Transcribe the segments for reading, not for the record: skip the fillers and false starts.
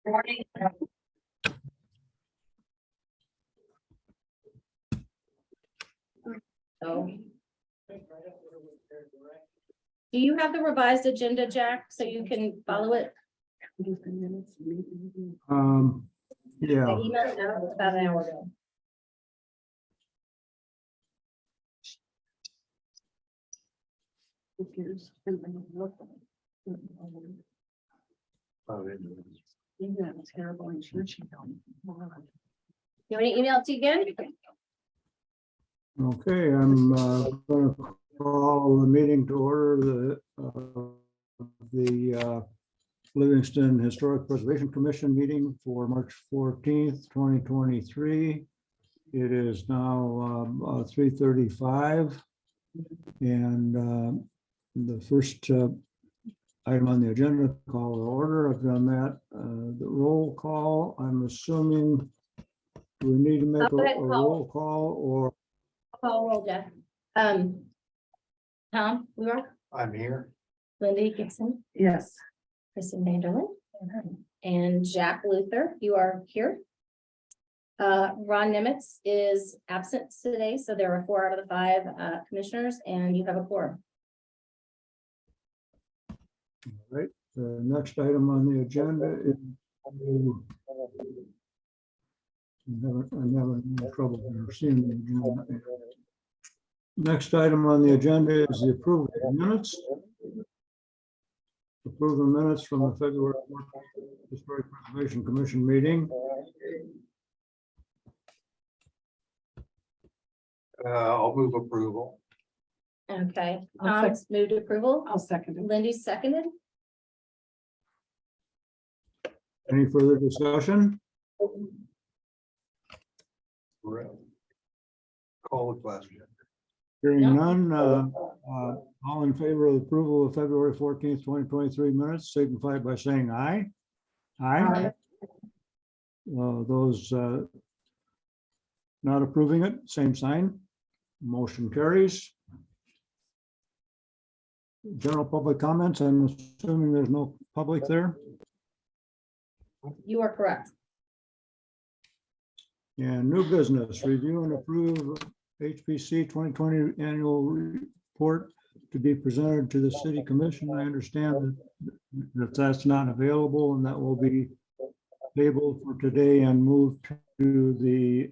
Morning. So. Do you have the revised agenda, Jack, so you can follow it? Yeah, I emailed it out about an hour ago. Terrible insurance. You want to email it to you again? Okay, I'm going to call the meeting to order the Livingston Historic Preservation Commission meeting for March 14th, 2023. It is now 3:35. And the first item on the agenda, call to order. I've done that. The roll call, I'm assuming we need to make Go ahead, a call. roll call or Call roll, Jeff. Tom, Weaver, I'm here. Linda Gibson, yes. Kristen Vanderlyn, and Jack Luther, you are here. Ron Nimitz is absent today, so there are 4 out of the 5 commissioners, and you have a quorum. right. The next item on the agenda is I'm having trouble here seeing the agenda. Next item on the agenda is the approval of the minutes. Approve the minutes from the February 4th Historic Preservation Commission meeting. I'll move approval. Okay, I'll Tom's moved approval. I'll second it. Lindy seconded. Any further discussion? Call the question. Hearing No. none, all in favor of approval of February 14th, 2023 minutes, signify by saying aye. Aye. Those not approving it, same sign. Motion carries. General public comments, I'm assuming there's no public there. You are correct. And new business, review and approve HPC 2020 annual report to be presented to the city commission. I understand that that's not available and that will be tabled for today and moved to the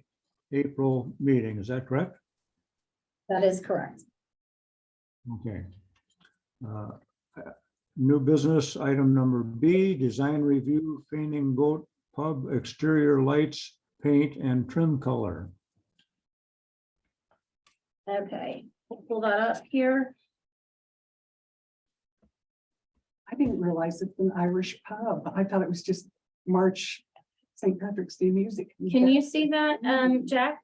April meeting. Is that correct? That is correct. Okay. New business item number B, design review, Fainting Goat Pub exterior lights, paint and trim color. Okay, we'll pull that up here. I didn't realize it's an Irish pub. I thought it was just March St. Patrick's Day music. Can you see that, Jack?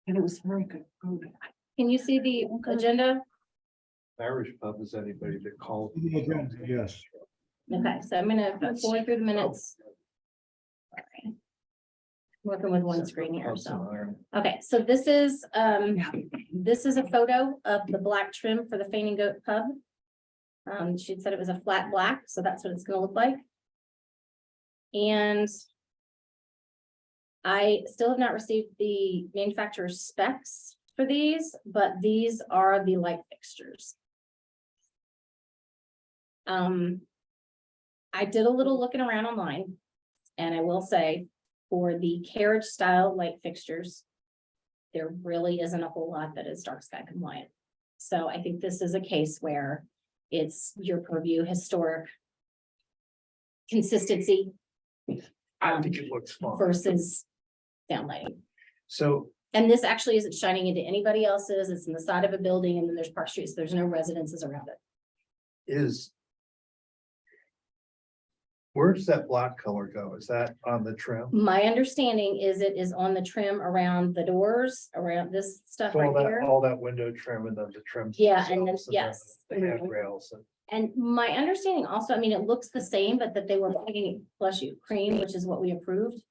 And it was very good food. Can you see the agenda? Irish pub is anybody that calls. Yes. Okay, so I'm gonna forward through the minutes. Sorry. Working with one screen here, so. Okay, so this is a photo of the black trim for the Fainting Goat Pub. She'd said it was a flat black, so that's what it's gonna look like. And I still have not received the manufacturer's specs for these, but these are the light fixtures. I did a little looking around online, and I will say, for the carriage style light fixtures, there really isn't a whole lot that is dark sky compliant. So I think this is a case where it's your purview, historic consistency I think it looks fun. versus downlighting. So And this actually isn't shining into anybody else's, it's in the side of a building, and then there's Park Street, so there's no residences around it. where does that black color go? Is that on the trim? My understanding is it is on the trim around the doors, around this stuff So right all that, here. all that window trim and then the trim. Yeah, and then, themselves yes. The handrails and. And my understanding also, I mean, it looks the same, but that they were painting, bless you, cream, which is what we approved.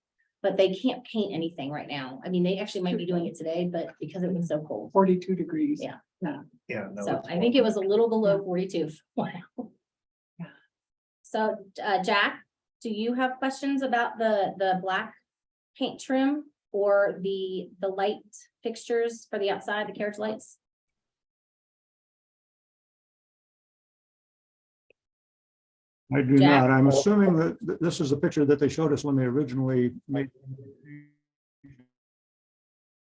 But they can't paint anything right now. I mean, they actually might be doing it today, but because it was so cold. 42 degrees. Yeah. Yeah, no. So it's I think it was a little below 42. Wow. Yeah. So, Jack, do you have questions about the black paint trim or the light fixtures for the outside, the carriage lights? I do Jack? not. I'm assuming that this is a picture that they showed us when they originally made.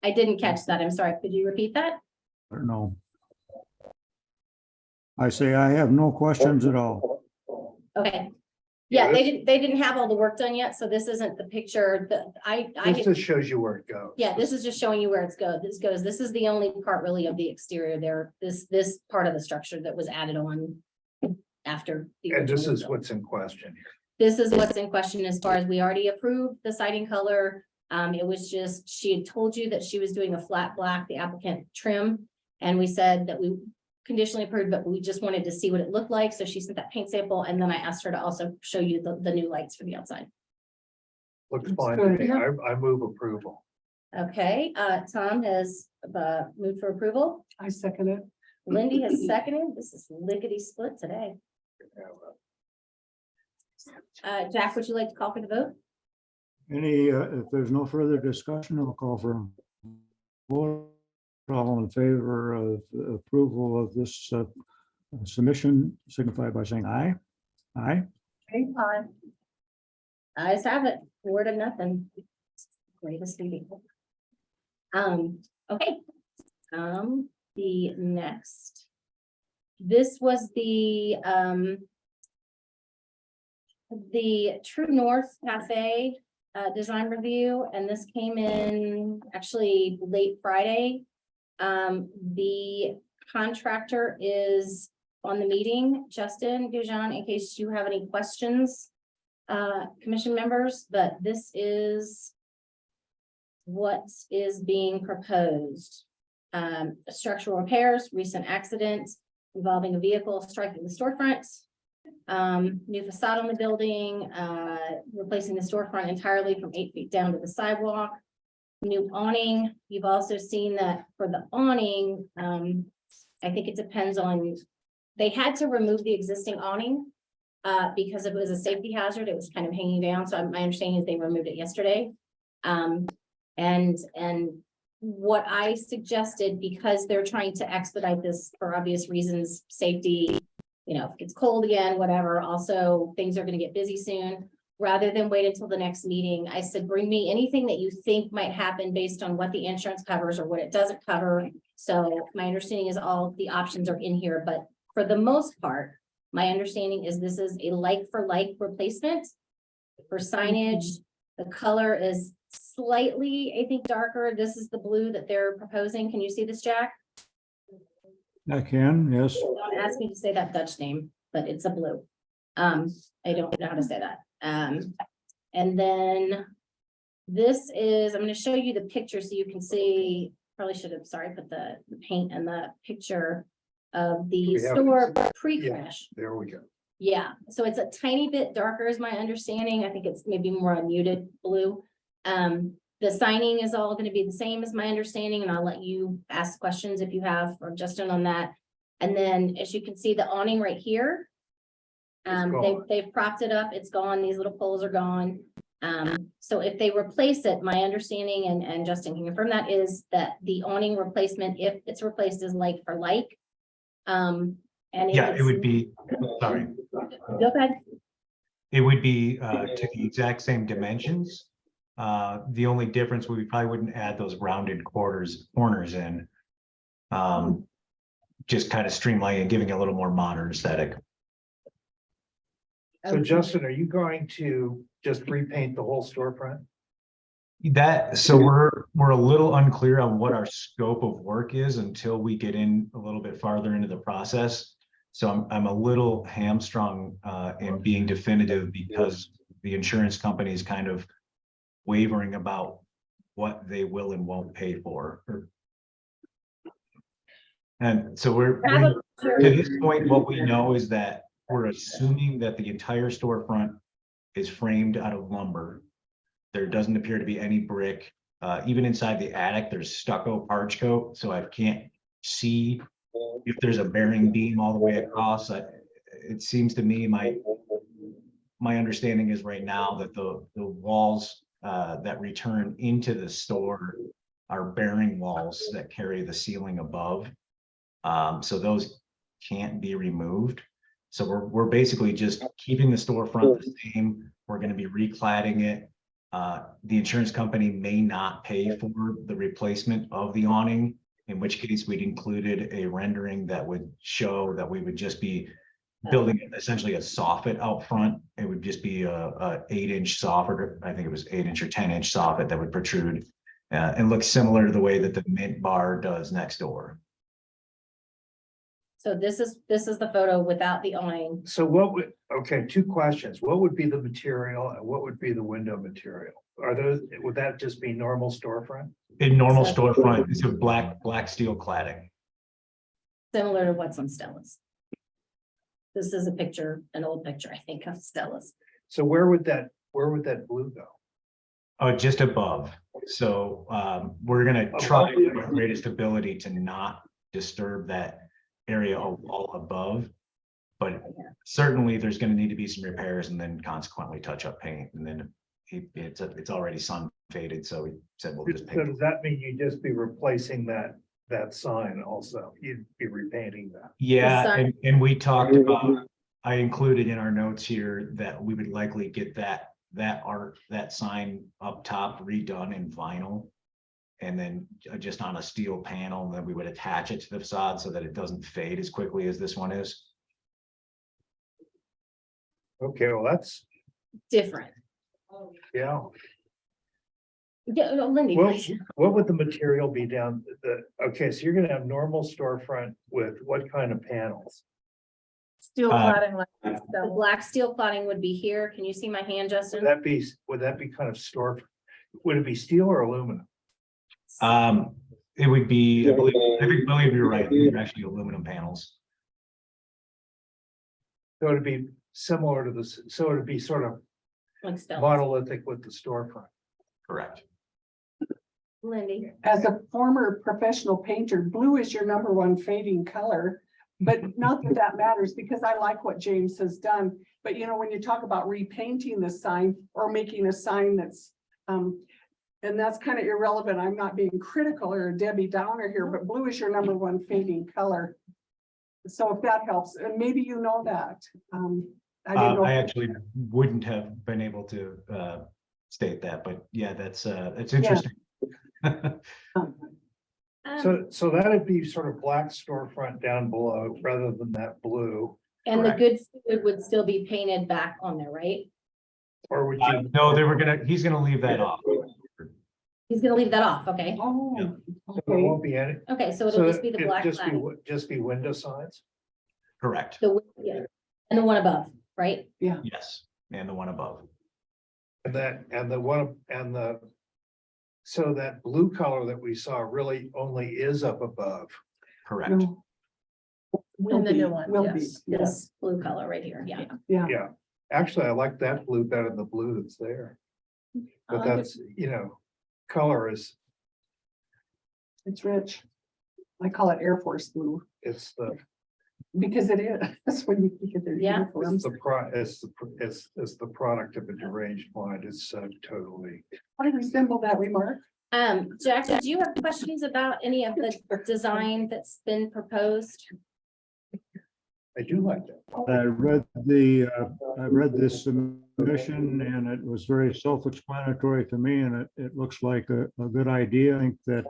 I didn't catch that. I'm sorry. Could you repeat that? I don't know. I say I have no questions at all. Okay. Yeah, Yeah, they didn't have all the work done yet, so this isn't the picture that I This just shows you where it goes. yeah, this is just showing you where this goes. This is the only part really of the exterior there. This part of the structure that was added on after. the And this original is build. what's in question here. This is what's in question as far as we already approved the siding color. It was just, she had told you that she was doing a flat black, the applicant trim. And we said that we conditionally approved, but we just wanted to see what it looked like. So she sent that paint sample and then I asked her to also show you the new lights for the outside. Looks Looks fine to good. me. I move approval. Okay, Tom has moved for approval. I second it. Lindy has seconded. This is lickety split today. Jack, would you like to call for the vote? Any, if there's no further discussion, I'll call for a vote. All in favor of approval of this submission, signify by saying aye. Aye. Okay, Ayes have it, 4-0. Greatest meeting. Okay. The next. This was the True North Cafe design review, and this came in actually late Friday. The contractor is on the meeting, Justin Goujon, in case you have any questions, commission members, but this is what is being proposed. Structural repairs, recent accident involving a vehicle striking the storefront. New facade on the building, replacing the storefront entirely from 8 feet down to the sidewalk. New awning. You've also seen that for the awning, I think it depends on, they had to remove the existing awning because it was a safety hazard. It was kind of hanging down. So my understanding is they removed it yesterday. And what I suggested, because they're trying to expedite this for obvious reasons, safety, you know, if it's cold again, whatever, also things are gonna get busy soon. Rather than wait until the next meeting, I said, bring me anything that you think might happen based on what the insurance covers or what it doesn't cover. So my understanding is all the options are in here, but for the most part, my understanding is this is a like for like replacement for signage. The color is slightly, I think, darker. This is the blue that they're proposing. Can you see this, Jack? I can, yes. Don't ask me to say that Dutch name, but it's a blue. I don't know how to say that. And then this is, I'm going to show you the picture so you can see, probably should have, sorry, put the paint and the picture of the We have- store pre-crash. There we go. Yeah, so it's a tiny bit darker is my understanding. I think it's maybe more a muted blue. The signing is all gonna be the same as my understanding, and I'll let you ask questions if you have, or Justin on that. And then, as you can see, the awning right here. gone. They've propped it up, it's gone, these little poles are gone. So if they replace it, my understanding, and Justin can confirm that, is that the awning replacement, if it's replaced, is like for like. And if Yeah, it it's- would be, sorry, Go ahead. it would be to the exact same dimensions. The only difference would be probably wouldn't add those rounded corners in. Just kind of streamlining and giving it a little more modern aesthetic. So Justin, are you going to just repaint the whole storefront? So we're a little unclear on what our scope of work is until we get in a little bit farther into the process. So I'm a little hamstrung in being definitive because the insurance company is kind of wavering about what they will and won't pay for. And so to this point, what we know is that we're assuming that the entire storefront is framed out of lumber. There doesn't appear to be any brick. Even inside the attic, there's stucco parch coat, so I can't see if there's a bearing beam all the way across. It seems to me my understanding is right now that the walls that return into the store are bearing walls that carry the ceiling above. So those can't be removed. So we're basically just keeping the storefront the same. We're going to be recladding it. The insurance company may not pay for the replacement of the awning, in which case we'd included a rendering that would show that we would just be building essentially a soffit out front. It would just be a 8-inch soffit. I think it was 8-inch or 10-inch soffit that would protrude and look similar to the way that the Mint bar does next door. So this is the photo without the awning. So what would, okay, two questions. What would be the material and what would be the window material? Are those, would that just be normal storefront? In normal So- storefront, it's a black steel cladding. Similar to what's on Stella's. This is a picture, an old picture, I think, of Stella's. So where would that blue go? Just above. So we're gonna try our greatest ability to not disturb that area all above. But certainly there's gonna need to be some repairs and then consequently touch up paint. And then it's already sun faded, so we said we'll just So paint. does that mean you just be replacing that sign also? You'd be repainting that? Yeah, sign- and we talked about, I included in our notes here that we would likely get that sign up top redone in vinyl. And then just on a steel panel, and then we would attach it to the facade so that it doesn't fade as quickly as this one is. Okay, well, that's, Different. yeah. Yeah, no, Lindy, Well, please. what would the material be down okay, so you're gonna have normal storefront with what kind of panels? Steel Uh, cladding like The that. black steel cladding would be here. Can you see my hand, Justin? Would that be kind of would it be steel or aluminum? It would be, I believe you're right, they're actually aluminum panels. So it'd be similar to this, so it'd be sort of Like Stella's. monolithic with the storefront. Correct. Lindy. As a former professional painter, blue is your number one fading color. But not that that matters because I like what James has done. But you know, when you talk about repainting the sign or making a sign that's, and that's kind of irrelevant. I'm not being critical or a Debbie Downer here, but blue is your number one fading color. So if that helps, and maybe you know that. I didn't know. I actually wouldn't have been able to state that, but yeah, that's interesting. So that'd be sort of black storefront down below rather than that blue, And the correct. good food would still be painted back on there, right? or would you? No, he's gonna leave that off. He's gonna leave that off, okay? Oh, Yeah. So there okay. won't be any. Okay, so So it'll just be the it'd black just cladding. just be window signs? Correct. Yeah. And the one above, right? Yes, and the one above. And so that blue color that we saw really only is up above. Correct. No. Will In the be, new one, will be, yes. yes, This blue color right here, yeah. yeah. Yeah, actually, I like that blue better than the blue that's there. But that's, color is, It's rich. I call it Air Force blue it's because it is. That's when you think of their Yeah. uniforms. it's the product of a deranged mind. It's totally. I resemble that remark. Jack, did you have questions about any of the design that's been proposed? I do like that. I read this submission and it was very self-explanatory to me and it looks like a good idea. I think that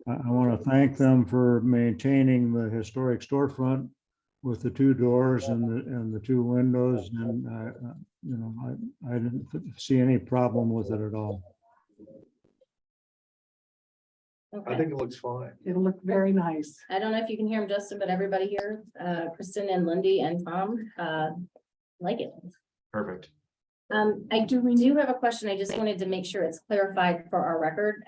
I want to thank them for maintaining the historic storefront with the 2 doors and the 2 windows. And, I didn't see any problem with it at all. I Okay. think it looks fine. It'll look very nice. I don't know if you can hear him, Justin, but everybody here, Kristen and Lindy and Tom, like it. Perfect. I do have a question. I just wanted to make sure it's clarified for our record.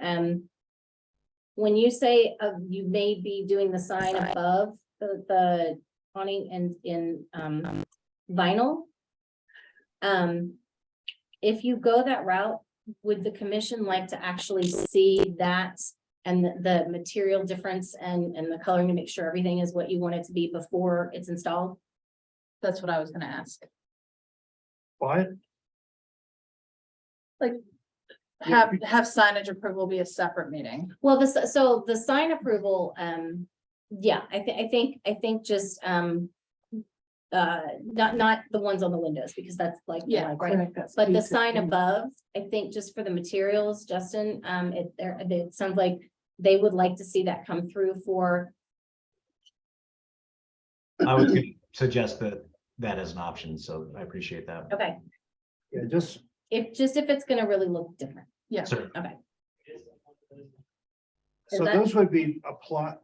When you say you may be doing the sign above the awning and in vinyl. If you go that route, would the commission like to actually see that and the material difference and the coloring to make sure everything is what you want it to be before it's installed? That's what I was gonna ask. fine. Have signage approval be a separate meeting. Well, so the sign approval, yeah, I think just, not the ones on the windows, because that's like, Yeah, right? Correct, that's But the painted. sign above, I think just for the materials, Justin, it sounds like they would like to see that come through for, I was gonna suggest that as an option, so I appreciate that. okay, Yeah, just, if it's gonna really look different, Yeah. Sir, okay. so that- those would be apply,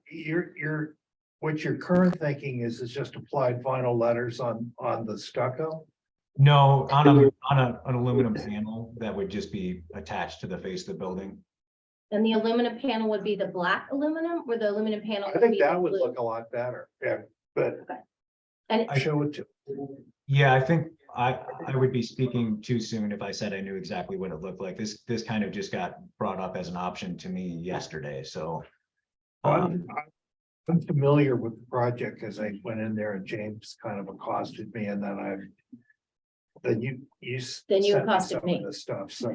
what your current thinking is just applied vinyl letters on the stucco? no, on an aluminum panel that would just be attached to the face of the building. And the aluminum panel would be the black aluminum, or the aluminum panel? I think be the that would blue? look a lot better, yeah, but And I show it to. Yeah, I think I would be speaking too soon if I said I knew exactly what it looked like. This kind of just got brought up as an option to me yesterday, so. I'm familiar with the project because I went in there and James kind of accosted me and then then you. Then you sent accosted some of me. the stuff, so.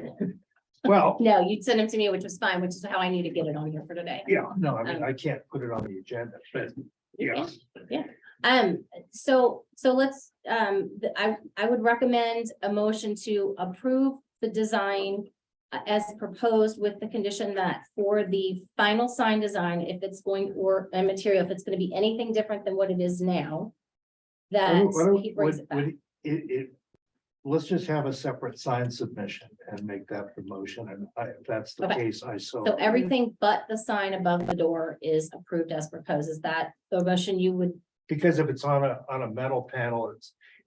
Well, No, you'd send them to me, which was fine, which is how I need to get it on here for today. yeah, no, I mean, I can't put it on the agenda, but yeah. So let's, I would recommend a motion to approve the design as proposed with the condition that for the final sign design, if it's going, or a material, if it's gonna be anything different than what it is now, that he brings it back. Let's just have a separate sign submission and make that the motion, and if that's the Okay. case, I so. So everything but the sign above the door is approved as proposed. Is that the motion you would? Because if it's on a metal panel,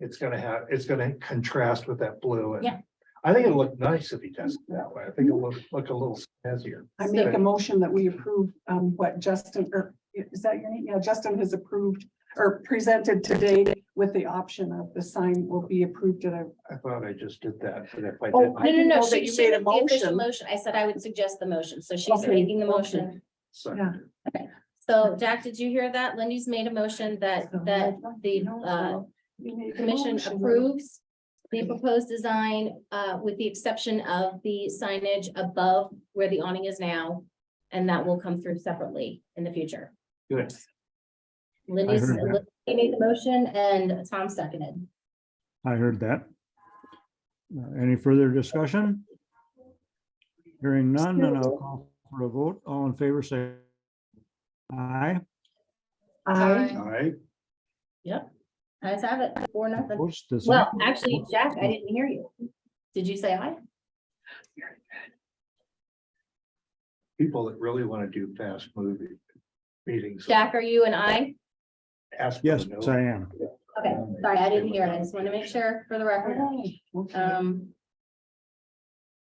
it's gonna contrast with that blue and. Yeah. I think it'll look nice if he does it that way. I think it'll look a little snazzier. I make a motion that we approve, what Justin, or is that your name? Yeah, Justin has approved or presented today with the option of the sign will be approved at a. I thought I just did that, but if I Oh, didn't. I didn't know that She you made a did the official motion. motion. I said I would suggest the motion. So she's Okay, making the okay. motion. second it. Yeah. So Jack, did you hear that? Lindy's made a motion that the commission approves the proposed design with the exception of the signage above where the awning is now. And that will come through separately in the future. Good. Lindy made the motion and Tom seconded. I heard that. Any further discussion? Hearing none, then I'll call for a vote. All in favor, say aye. I, All right, Guys have it, 4-0. Opposed, the same. Well, actually, Jack, I didn't hear you. Did you say aye? people that really want to do fast movie meetings. Jack, are you an aye? Ask for Yes, the I no. am. Okay, sorry, I didn't hear it. I just want to make sure for the record. okay.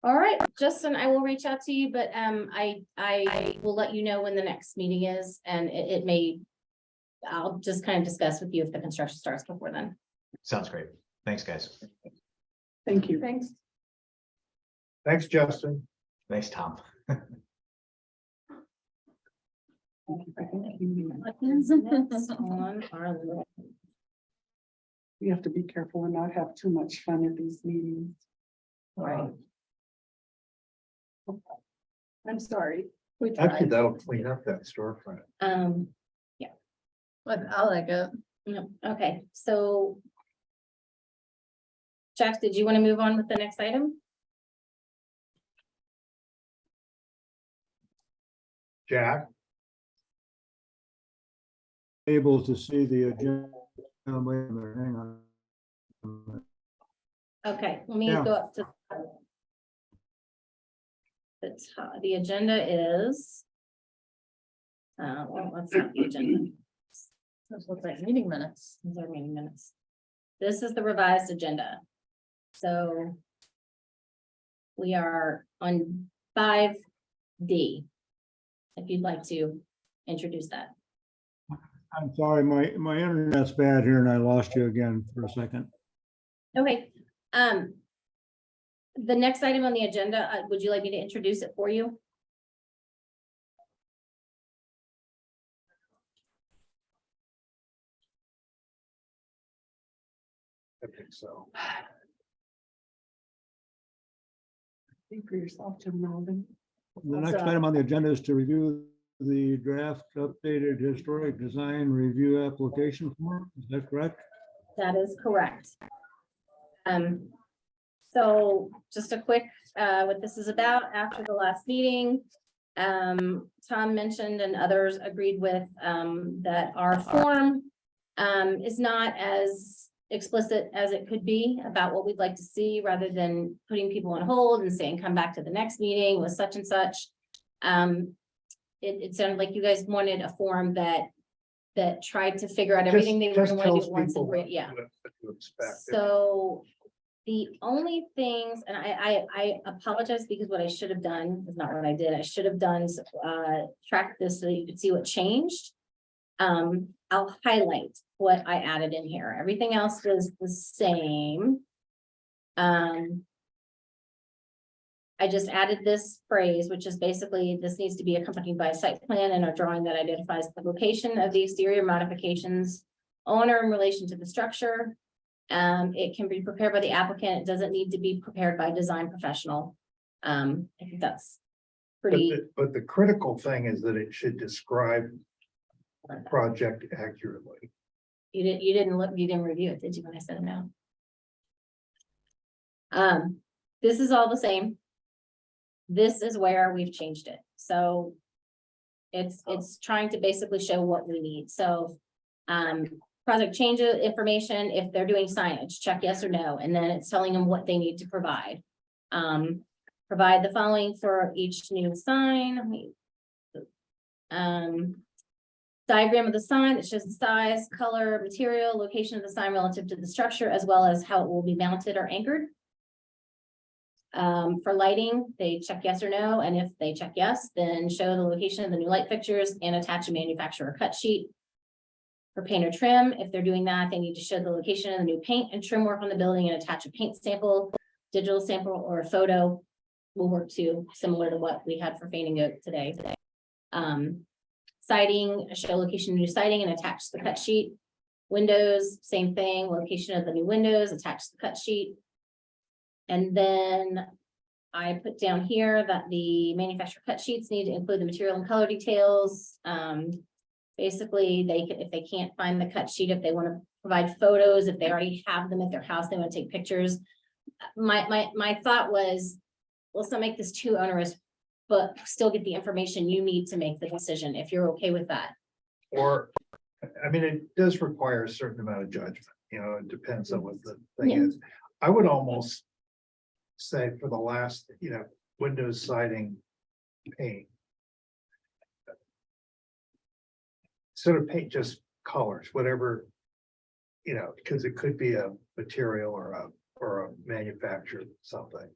All right, Justin, I will reach out to you, but I will let you know when the next meeting is and it may. I'll just kind of discuss with you if the construction starts before then. Sounds great. Thanks, guys. Thank you. Thanks. Thanks, Justin. Thanks, Tom. We have to be careful and not have too much fun at these meetings. Right. I'm sorry. We Actually, tried. that'll clean up that storefront. But I like it. No, okay, so. Jack, did you want to move on with the next item? Jack, Able to see the agenda. Wait a minute, hang on. Okay, let me Yeah. go up to. The agenda is. Well, that's not the agenda. Those look like meeting minutes. These are meeting minutes. This is the revised agenda. So. We are on 5D. If you'd like to introduce that. I'm sorry, my internet's bad here and I lost you again for a second. Okay, the next item on the agenda, would you like me to introduce it for you? I think so. Speak for yourself, Jim Melvin. The next item on the agenda is to review the draft updated historic design review application form. Is that correct? That is correct. So just a quick, what this is about after the last meeting. Tom mentioned and others agreed with, that our form, is not as explicit as it could be about what we'd like to see, rather than putting people on hold and saying, come back to the next meeting with such and such. It sounded like you guys wanted a form that tried to figure out everything they were Just gonna want to tells do at once. people And yeah. what to expect. So the only things, and I apologize because what I should have done is not what I did. I should have done, track this so you could see what changed. I'll highlight what I added in here. Everything else was the same. I just added this phrase, which is basically, this needs to be accompanied by a site plan and a drawing that identifies the location of the exterior modifications on or in relation to the structure. It can be prepared by the applicant. It doesn't need to be prepared by a design professional. I think that's pretty, But the critical thing is that it should describe the project accurately. you didn't look, you didn't review it, did you, when I said it now? This is all the same. This is where we've changed it, so it's trying to basically show what we need, so project change information, if they're doing signage, check yes or no, and then it's telling them what they need to provide. Provide the following for each new sign. Diagram of the sign that shows the size, color, material, location of the sign relative to the structure, as well as how it will be mounted or anchored. For lighting, they check yes or no, and if they check yes, then show the location of the new light fixtures and attach a manufacturer cut sheet. For paint or trim, if they're doing that, they need to show the location of the new paint and trim work on the building and attach a paint sample, digital sample, or a photo will work too, similar to what we had for Fainting Oak today. Siding, show location of new siding and attach the cut sheet. Windows, same thing, location of the new windows, attach the cut sheet. And then I put down here that the manufacturer cut sheets need to include the material and color details. Basically, if they can't find the cut sheet, if they want to provide photos, if they already have them at their house, they want to take pictures. My thought was, let's not make this too onerous, but still get the information you need to make the decision, if you're okay with that. Or, I mean, it does require a certain amount of judgment, it depends on what the thing Yeah. is. I would almost say for the last, windows siding paint. Sort of paint just colors, whatever, because it could be a material or a manufactured something.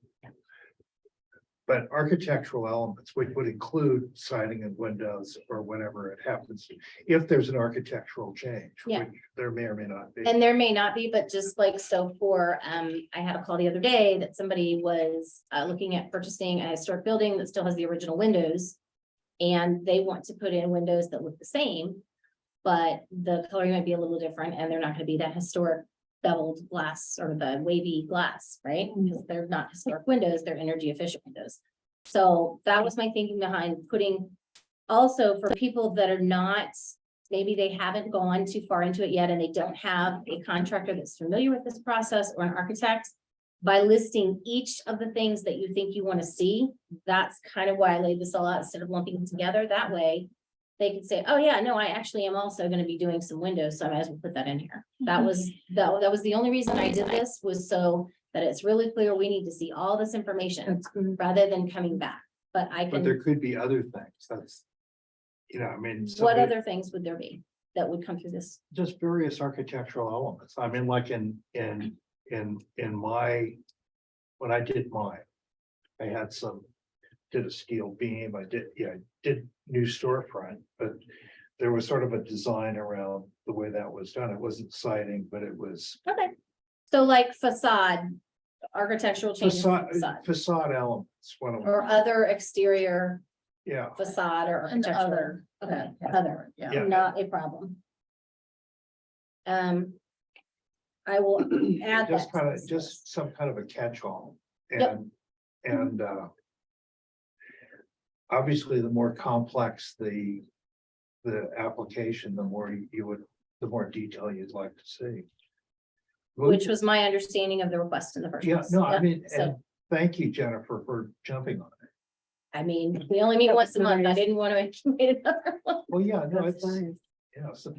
But architectural elements, which would include siding and windows or whatever it happens, if there's an architectural change, Yeah. which there may or may not be. And there may not be, but just like, so for, I had a call the other day that somebody was looking at purchasing a historic building that still has the original windows. And they want to put in windows that look the same, but the coloring might be a little different and they're not gonna be that historic beveled glass or the wavy glass, right? Because they're not historic windows, they're energy efficient windows. So that was my thinking behind putting, also for people that are not, maybe they haven't gone too far into it yet and they don't have a contractor that's familiar with this process or an architect. By listing each of the things that you think you want to see, that's kind of why I laid this all out instead of lumping them together. That way they could say, oh yeah, no, I actually am also going to be doing some windows, so I might as well put that in here. That was the only reason I did this, was so that it's really clear we need to see all this information That's good. rather than coming back. But I But there can, could be other things, that's, I mean. what somebody- other things would there be that would come through this? Just various architectural elements, I mean, like in my, when I did mine. I had did a steel beam, I did new storefront, but there was sort of a design around the way that was done, it wasn't siding, but it was. Okay. So like facade, architectural changes, to Facade elements, one of them, or other exterior yeah. facade or And architectural. other. Okay, other, Yeah. not a problem. I will add that. Just to kind of, this just list. some kind of a catch-all. Yep. And And obviously, the more complex the application, the more the more detail you'd like to see. Which was my understanding of the request in the first Yeah, place. no, I Yep. mean, So, and thank you, Jennifer, for jumping on it. I mean, we only meet That once a was month. I nice. didn't want to accumulate another one. Well, yeah, no, That's it's, nice. so,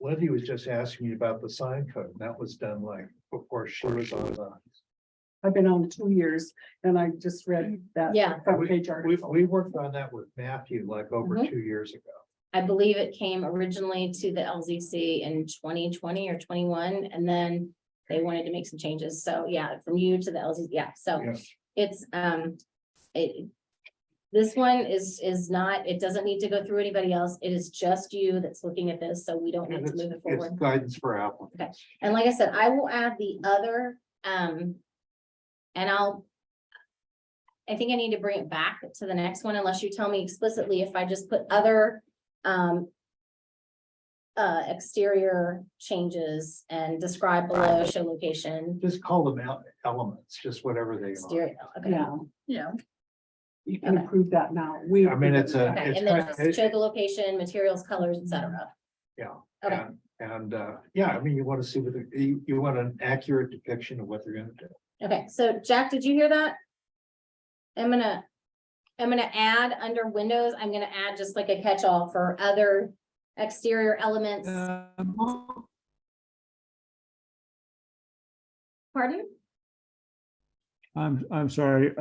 Lindy was just asking me about the sign code, and that was done like before she was on the. I've been on 2 years and I just read that. Yeah. front page We, article. we worked on that with Matthew like over Mhm. 2 years ago. I believe it came originally to the LZC in 2020 or 21, and then they wanted to make some changes. So yeah, from you to the LZC, yeah, so Yeah. it's, this one is not, it doesn't need to go through anybody else. It is just you that's looking at this, so we don't need And to it's, move it it's forward. guidance for applicants. And like I said, I will add the other, and I think I need to bring it back to the next one unless you tell me explicitly if I just put other, exterior changes and describe below, show location. Just call them elements, just whatever they are. Exterior, okay. Yeah, Yeah. you can Okay. approve that now. We. I mean, it's a- Okay, it's and then kind just of- show the location, materials, colors, et cetera. Yeah. Okay. Yeah, I mean, you want to see what you want an accurate depiction of what they're gonna do. Okay, so Jack, did you hear that? I'm gonna add under windows, I'm gonna add just like a catch-all for other exterior elements. Pardon? I'm sorry,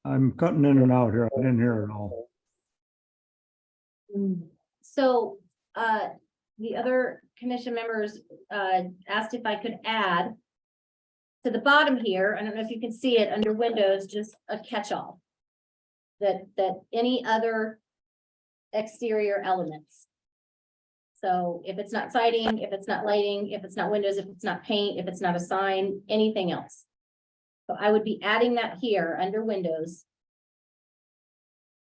I'm cutting in and out here. I didn't hear it all. So, the other commission members, asked if I could add to the bottom here, I don't know if you can see it under windows, just a catch-all. That any other exterior elements. So if it's not siding, if it's not lighting, if it's not windows, if it's not paint, if it's not a sign, anything else. So I would be adding that here under windows.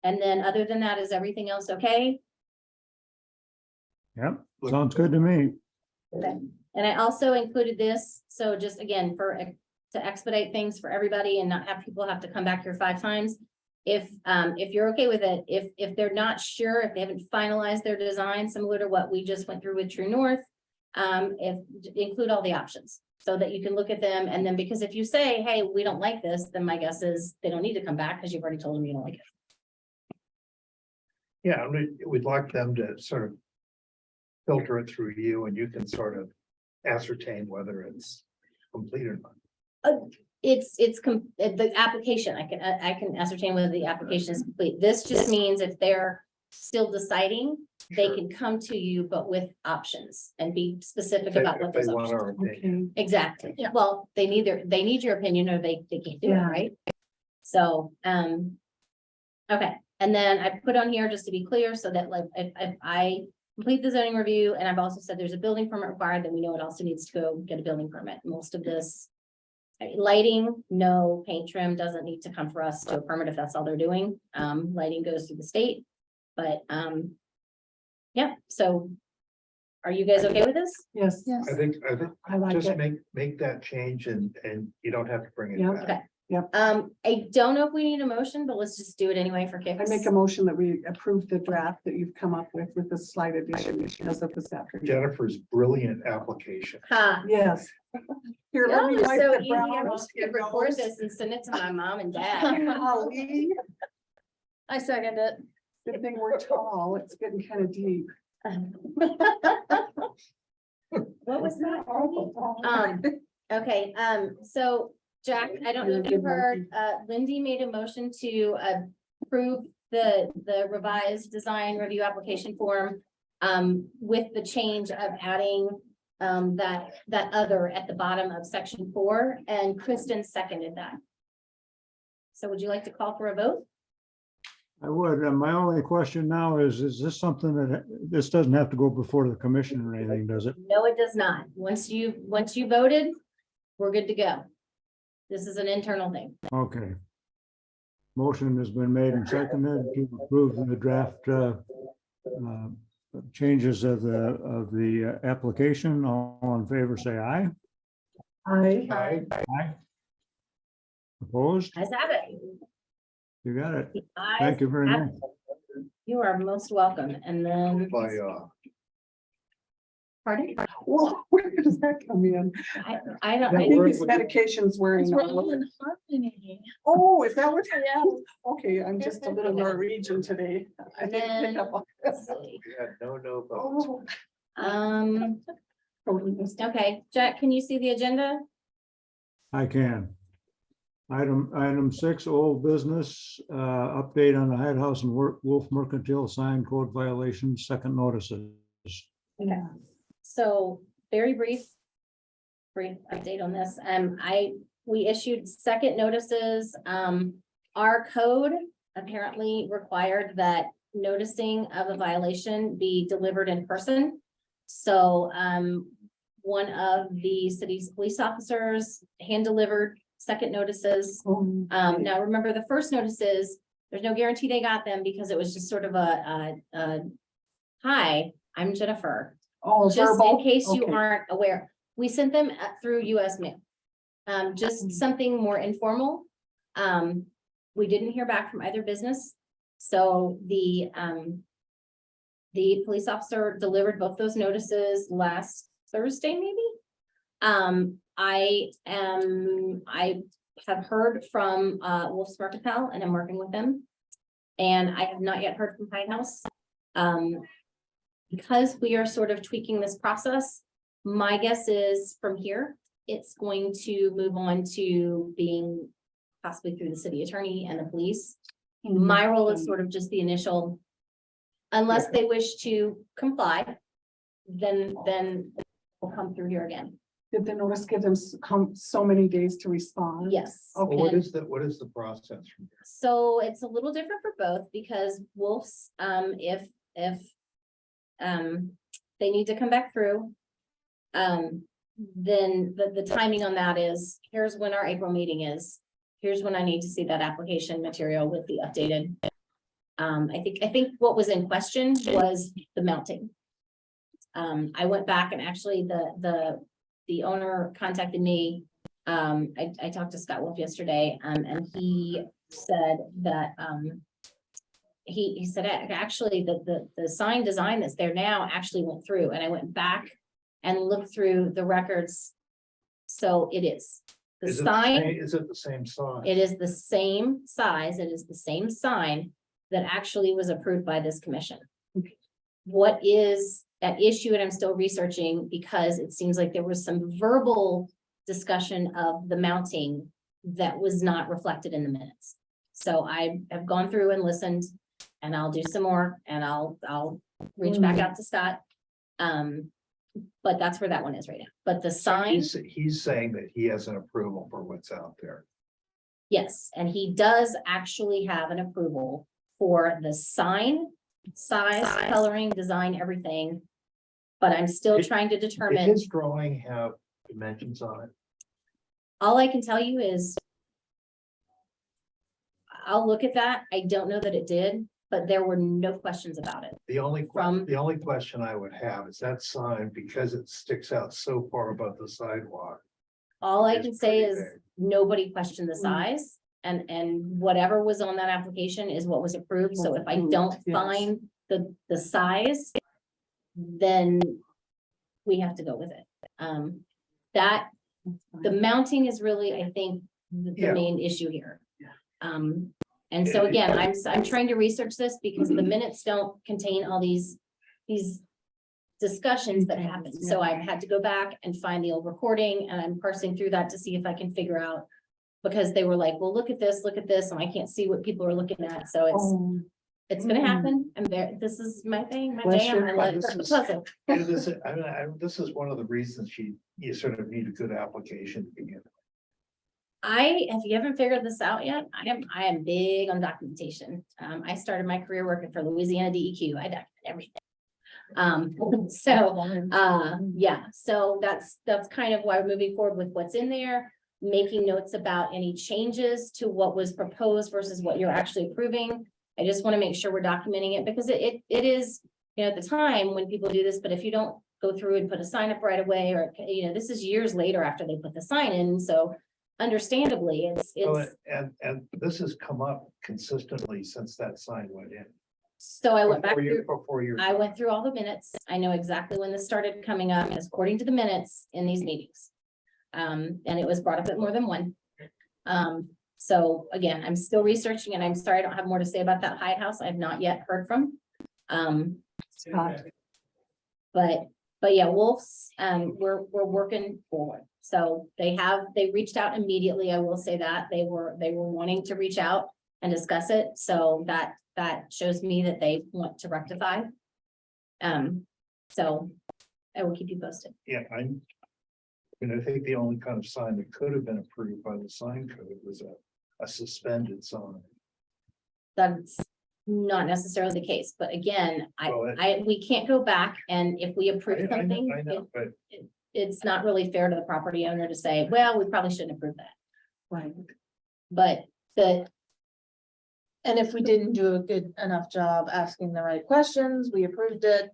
And then other than that, is everything else okay? Yep, sounds good to me. Okay, and I also included this, so just again, to expedite things for everybody and not have people have to come back here 5 times. If you're okay with it, if they're not sure, if they haven't finalized their design, similar to what we just went through with True North. Include all the options so that you can look at them, and then because if you say, hey, we don't like this, then my guess is they don't need to come back because you've already told them you don't like it. Yeah, we'd like them to sort of filter it through you, and you can sort of ascertain whether it's complete or not. The application, I can ascertain whether the application is complete. This just means if they're still deciding, they Sure. can come to you, but with options and be specific If they- about what if they those want options. our opinion. Okay, Exactly. Yeah. Well, they need your opinion or they can't do it, Yeah. right? So, okay. And then I put on here just to be clear, so that like, if I complete the zoning review, and I've also said there's a building permit required, then we know it also needs to go get a building permit. Most of this. Lighting, no, paint trim doesn't need to come for us to a permit if that's all they're doing. Lighting goes through the state, but, yeah, so. Are you guys okay with this? yes, Yes. I think I like just it. make that change and you don't have to bring it Yeah. back. Okay. Yep. I don't know if we need a motion, but let's just do it anyway for kicks. I make a motion that we approve the draft that you've come up with the slight addition as of this afternoon. Jennifer's brilliant application. Ha. Yes. Here, let Y'all me are wipe so the easy. brown I off wish I your could record nose. this and send it to my mom and dad. Golly, I second it. good thing we're tall. It's getting kind of deep. What was that? Okay, so Jack, I don't know if you heard, Lindy made a motion to approve the revised design review application form. With the change of adding that other at the bottom of section 4, and Kristen seconded that. So would you like to call for a vote? I would, and my only question now is this something that, this doesn't have to go before the commission or anything, does it? No, it does not. Once you voted, we're good to go. This is an internal thing. Okay. Motion has been made and seconded to approve the draft changes of the application. All in favor, say aye. I, Aye. Aye. Opposed? Guys have it. You got it. The ayes Thank you very have much. it. You are most welcome. And then, By, pardon? Well, where does that come in? I don't, I I- think his medication's wearing. We're off. all in harmony. Oh, is that what? Yeah. Okay, I'm just a little Norwegian today. I didn't pick up on. let's see. we had no votes. Oh, Um, totally missed it. okay, Jack, can you see the agenda? I can. Item 6, old business, update on the Hyatt House and Wolf Mercantile sign code violations, second notices. Okay. So very brief update on this. We issued second notices. Our code apparently required that noticing of a violation be delivered in person. So, one of the city's police officers hand delivered second notices. Now remember, the first notices, there's no guarantee they got them because it was just sort of hi, I'm Jennifer. Oh, Just in verbal? case you Okay. aren't aware, we sent them through US mail. Just something more informal. We didn't hear back from either business. So the police officer delivered both those notices last Thursday, maybe. I have heard from Wolf's Mercantile and I'm working with them. And I have not yet heard from Hyatt House. Because we are sort of tweaking this process, my guess is from here, it's going to move on to being possibly through the city attorney and the police. My role is sort of just the initial, unless they wish to comply, then we'll come through here again. Did the notice give them so many days to respond? Yes. Okay. Well, what is the process from here? So it's a little different for both because Wolves, if they need to come back through. Then the timing on that is, here's when our April meeting is. Here's when I need to see that application material with the updated. I think what was in question was the mounting. I went back and actually the owner contacted me. I talked to Scott Wolf yesterday, and he said that, he said, actually, the sign design that's there now actually went through, and I went back and looked through the records. So it is. The Is it sign, Is it the same size? it is the same size, it is the same sign that actually was approved by this commission. What is at issue, and I'm still researching, because it seems like there was some verbal discussion of the mounting that was not reflected in the minutes. So I have gone through and listened, and I'll do some more, and I'll reach back out to Scott. But that's where that one is right now. But the sign, He's saying that he has an approval for what's out there. yes, and he does actually have an approval for the sign, size, coloring, design, everything. But I'm still Did- trying to Did determine, his drawing have dimensions on it? all I can tell you is I'll look at that. I don't know that it did, but there were no questions about it. The only, From- the only question I would have is that sign, because it sticks out so far above the sidewalk. All I It's can say pretty is big. nobody questioned the Mm. size, and whatever was on that application is what was approved. So if I approved, don't yes. find the size, then we have to go with it. That, the mounting is really, I think, the Yeah. main issue here. And so again, I'm trying to research this because the minutes don't contain all these discussions that happened. So I've had to go back and find the old recording, and I'm parsing through that to see if I can figure out. Because they were like, well, look at this, and I can't see what people are looking at. So it's gonna happen. And there, this is my thing, my Bless jam. your I love heart. the puzzle. And this is one of the reasons you sort of need a good application to begin. If you haven't figured this out yet, I am big on documentation. I started my career working for Louisiana DEQ. I document everything. Yeah, so that's kind of why we're moving forward with what's in there, making notes about any changes to what was proposed versus what you're actually approving. I just want to make sure we're documenting it because it is, at the time when people do this, but if you don't go through and put a sign up right away, or, this is years later after they put the sign in, so understandably, Well, it's, and this has come up consistently since that sign went in. so I went back Before you- through, Before you. I went through all the minutes. I know exactly when this started coming up, as according to the minutes in these meetings. And it was brought up at more than one. So again, I'm still researching and I'm sorry, I don't have more to say about that Hyatt House. I've not yet heard from. Scott. But yeah, Wolves, we're working forward. So they reached out immediately. I will say that they were wanting to reach out and discuss it. So that shows me that they want to rectify. So I will keep you posted. Yeah, I think the only kind of sign that could have been approved by the sign code was a suspended sign. That's not necessarily the case, but again, Well, we can't go back and if we approve I something, know, but it's not really fair to the property owner to say, well, we probably shouldn't approve that. Right. But And if we didn't do a good enough job asking the right questions, we approved it.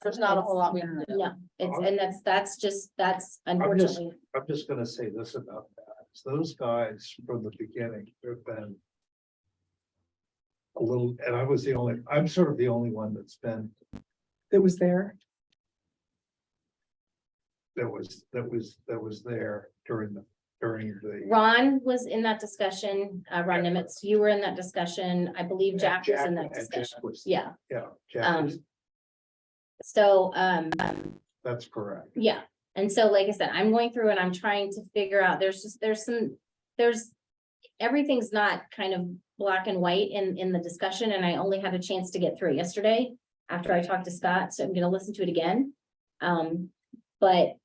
There's not a whole lot we can do. no, that's unfortunately, I'm just gonna say this about that. Is those guys from the beginning have been a little, and I'm sort of the only one that's been, That was there. that was there during the. Ron was in that discussion, Ron Nimitz, you were in that discussion. I believe Jack was in that and Jack discussion. was- Yeah, Yeah, Jack Um, was- so, that's correct. yeah, and so like I said, I'm going through and I'm trying to figure out, everything's not kind of black and white in the discussion, and I only had a chance to get through it yesterday after I talked to Scott, so I'm gonna listen to it again. But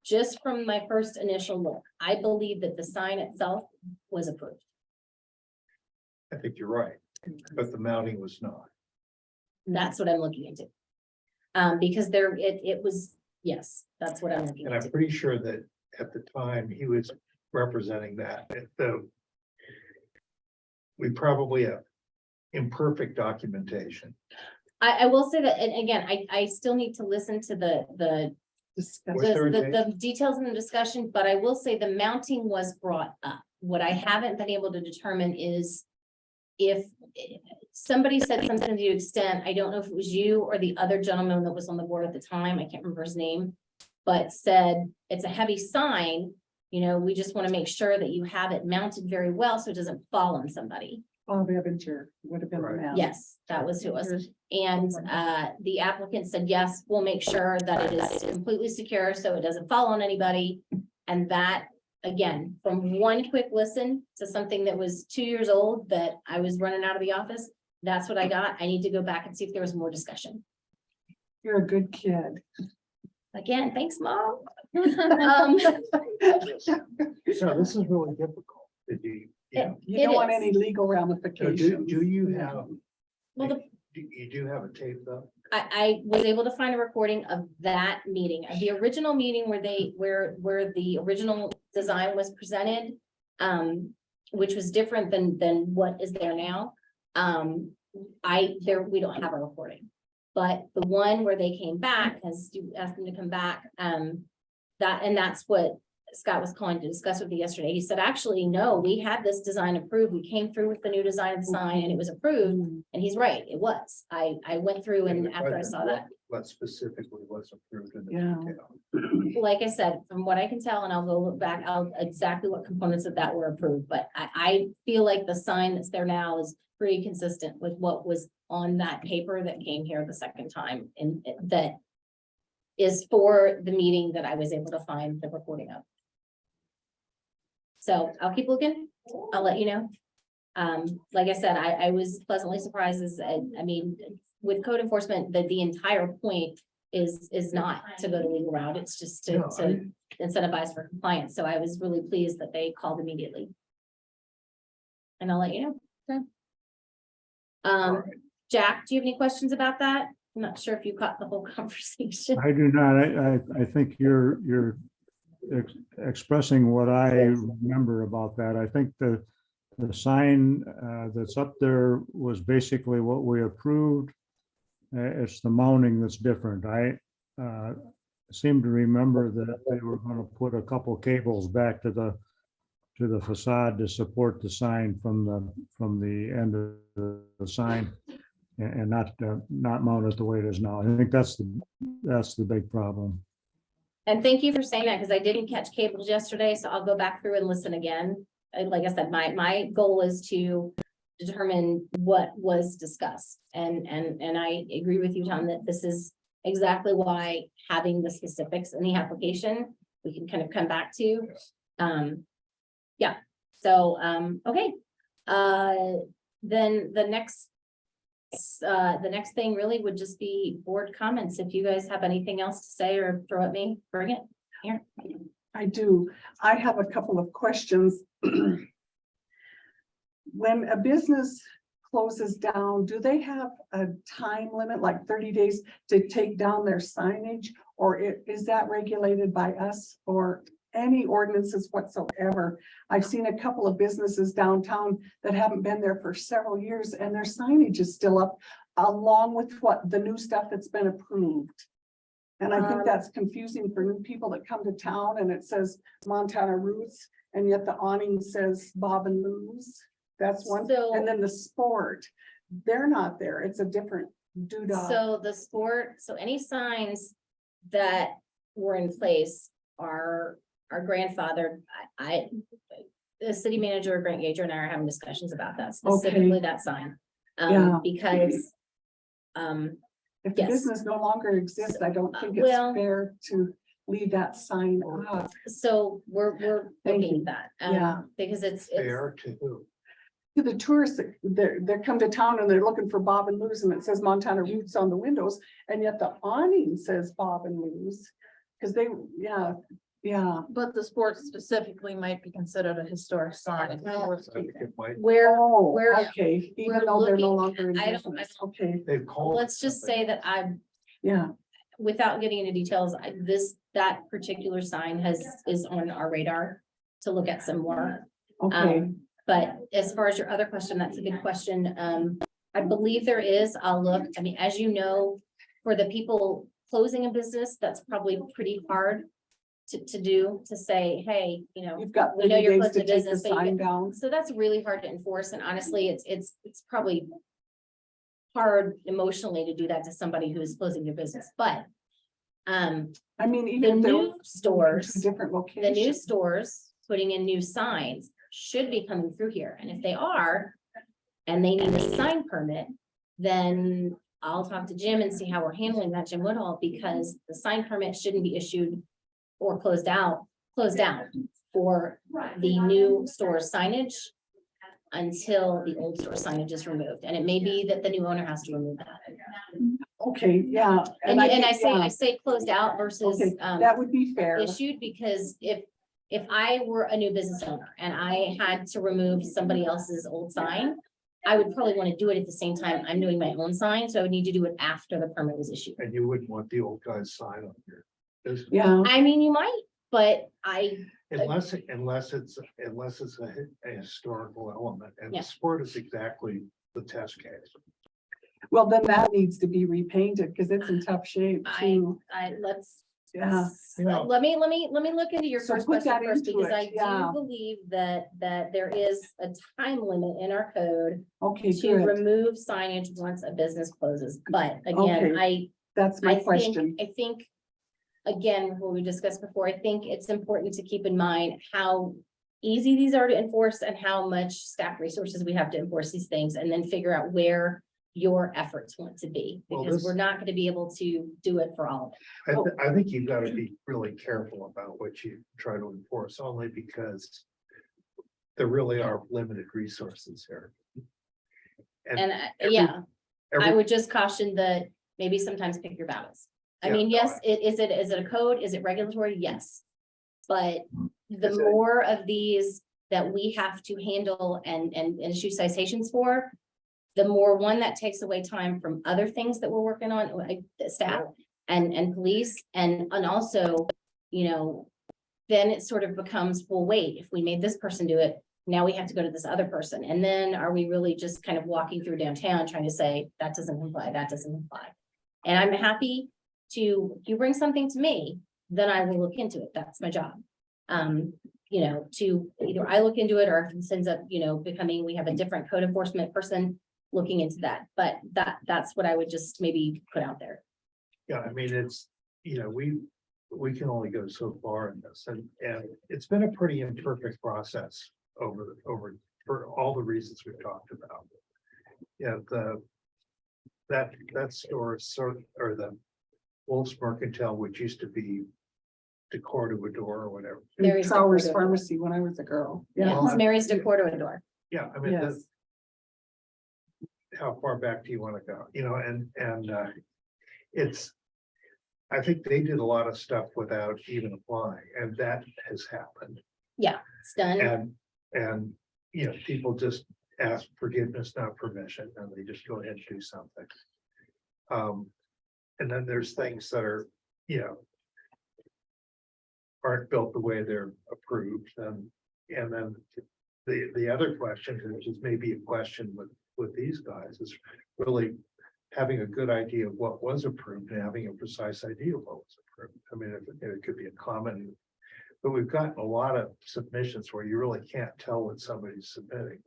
just from my first initial look, I believe that the sign itself was approved. I think you're right, but the mounting was not. That's what I'm looking into. Because it was, yes, that's what I'm looking And I'm into. pretty sure that at the time he was representing that, we probably have imperfect documentation. I will say that, and again, I still need to listen to the Discuss. Was there a the details in the discussion, but I will say the mounting was brought up. What I haven't been able to determine is if somebody said something to the extent, I don't know if it was you or the other gentleman that was on the board at the time, I can't remember his name, but said, it's a heavy sign, we just want to make sure that you have it mounted very well so it doesn't fall on somebody. Bob Ebinger would have been the Right. man. Yes, that was who it was. And the applicant said, yes, we'll make sure that it is completely secure, so it doesn't fall on anybody. And that, again, from one quick listen to something that was 2 years old that I was running out of the office, that's what I got. I need to go back and see if there was more discussion. You're a good kid. Again, thanks, Mom. So this is really difficult. Did you know, You don't want is. any legal so ramifications. do you have, Well, you do have a tape though? I was able to find a recording of that meeting, the original meeting where the original design was presented. Which was different than what is there now. We don't have a recording. But the one where they came back, as you asked them to come back, that's what Scott was calling to discuss with me yesterday. He said, actually, no, we had this design approved. We came through with the new design of the sign and it was approved. And he's right, it was. I went through and after I saw that, What specifically was approved in the Yeah. detail? like I said, from what I can tell, and I'll go look back, exactly what components of that were approved, but I feel like the sign that's there now is pretty consistent with what was on that paper that came here the second time, and that is for the meeting that I was able to find the recording of. So I'll keep looking. I'll let you know. Like I said, I was pleasantly surprised I mean, with code enforcement, that the entire point is not to go the legal route. It's just to No, incentivize for compliance. So I was really pleased that they called immediately. And I'll let you know. Okay. all right. Jack, do you have any questions about that? I'm not sure if you caught the whole conversation. I do not. I think you're expressing what I remember about that. I think the sign that's up there was basically what we approved. It's the mounting that's different. seem to remember that they were gonna put a couple cables back to the facade to support the sign from the end of the sign and not mount it the way it is now. I think that's the big problem. And thank you for saying that, because I didn't catch cables yesterday, so I'll go back through and listen again. And like I said, my goal is to determine what was discussed. And I agree with you, Tom, that this is exactly why having the specifics in the application, we can kind of come back to. Yeah, so, okay. Then the next thing really would just be board comments. If you guys have anything else to say or throw at me, bring it here. I do. I have a couple of questions. When a business closes down, do they have a time limit, like 30 days to take down their signage? Or is that regulated by us or any ordinances whatsoever? I've seen a couple of businesses downtown that haven't been there for several years and their signage is still up along with what the new stuff that's been approved. And I think that's confusing for new people that come to town and it says Montana Roots and yet the awning says Bob and Lou's. That's one. So- And then the sport, they're not there. It's a different doodah. So the sport, so any signs that were in place are grandfathered. The city manager, Grant Gager, and I are having discussions about that, specifically that sign. Yeah. Because, If the yes. business no longer exists, I don't think it's Well- fair to leave that sign up. so we're Thank looking you. at that. Yeah. Because it's, Fair to who? To the tourists, they come to town and they're looking for Bob and Lou's and it says Montana Roots on the windows. And yet the awning says Bob and Lou's. Cause they, yeah. But the sports specifically might be considered a historic sign. I think it might- where, Oh, we're- okay, even we're though they're no looking- longer in I don't- business, okay, They've called. let's just say that yeah, without getting into details, that particular sign is on our radar to look at some more. okay, But as far as your other question, that's a good question. I believe there is, I'll look, I mean, as you know, for the people closing a business, that's probably pretty hard to do, to say, hey, you know, you've got we know 30 you're days closing to the take the business, but you sign get- down. so that's really hard to enforce. And honestly, it's probably hard emotionally to do that to somebody who's closing their business, but I mean, the even if they're new moving to a stores, different the location. new stores putting in new signs should be coming through here. And if they are, and they need a sign permit, then I'll talk to Jim and see how we're handling that, Jim Woodall, because the sign permit shouldn't be issued or closed down for the new store signage until the old store signage is removed. And it may be that the new owner has to remove that. Okay, yeah. And I think, say, yeah, I say closed out versus, Okay, that would be fair. issued, because if I were a new business owner and I had to remove somebody else's old sign, I would probably want to do it at the same time I'm doing my own sign, so I would need to do it after the permit was issued. And you wouldn't want the old guy's sign on your business. Yeah, I mean, you might, but Unless it's a historical element, and Yeah. the sport is exactly the test case. well, then that needs to be repainted because it's in tough shape too. let's. Yeah. You know- Let me look into your So first put question that first, into because it, I yeah. do believe that there is a time limit in our code Okay, to good. remove signage once a business closes. But Okay. again, That's my question. I think, again, what we discussed before, I think it's important to keep in mind how easy these are to enforce and how much staff resources we have to enforce these things, and then figure out where your efforts want to be, Well, because this- we're not gonna be able to do it for all of it. I think you've got to be really careful about what you try to enforce, only because there really are limited resources here. And every- yeah, I Every- would just caution that maybe sometimes pick your battles. I Yeah, mean, no, yes, is it a code? Is it regulatory? Yes. But the Is it- more of these that we have to handle and issue citations for, the more one that takes away time from other things that we're working on, like the staff and police, and also, you know, then it sort of becomes, well, wait, if we made this person do it, now we have to go to this other person. And then are we really just kind of walking through downtown trying to say, that doesn't comply, that doesn't comply? And I'm happy you bring something to me, then I will look into it. That's my job. You know, to either I look into it or if it ends up, you know, becoming, we have a different code enforcement person looking into that. But that's what I would just maybe put out there. Yeah, I mean, it's, you know, we can only go so far in this and it's been a pretty imperfect process over for all the reasons we've talked about. Yeah, that store is or the Wolf's Mercantile, which used to be Decor to a Door or whatever. Mary's Trowers Decor. Pharmacy when I was a girl. Yeah, Yeah, it's Mary's Decor to a Door. Yeah, I mean, yes. how far back do you want to go? You know, and it's, I think they did a lot of stuff without even applying, and that has happened. Yeah, it's done. And, you know, people just ask forgiveness, not permission, and they just go ahead and do something. And then there's things that are, you know, aren't built the way they're approved, and then the other question, which is maybe a question with these guys, is really having a good idea of what was approved and having a precise idea of what was approved. I mean, it could be a common, but we've gotten a lot of submissions where you really can't tell what somebody's submitting,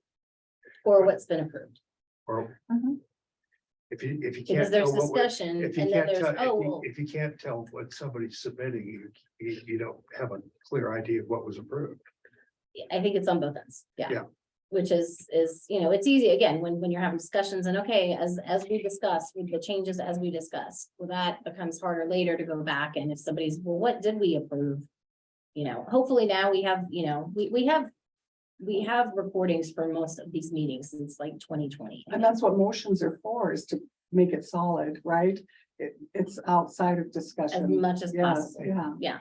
Or what's been approved. or Mhm. if you can't. Because there's tell what- discussion and If you then can't there's, tell, oh, well, if you can't tell what somebody's submitting, you don't have a clear idea of what was approved. I think it's on both ends, Yeah. yeah. Which is, you know, it's easy, again, when you're having discussions and okay, as we discussed, with the changes as we discussed, well, that becomes harder later to go back and if somebody's, well, what did we approve? You know, hopefully now we have, you know, we have recordings for most of these meetings since like 2020. And that's what motions are for, is to make it solid, right? It's outside of As discussion. much as Yes, possible, yeah.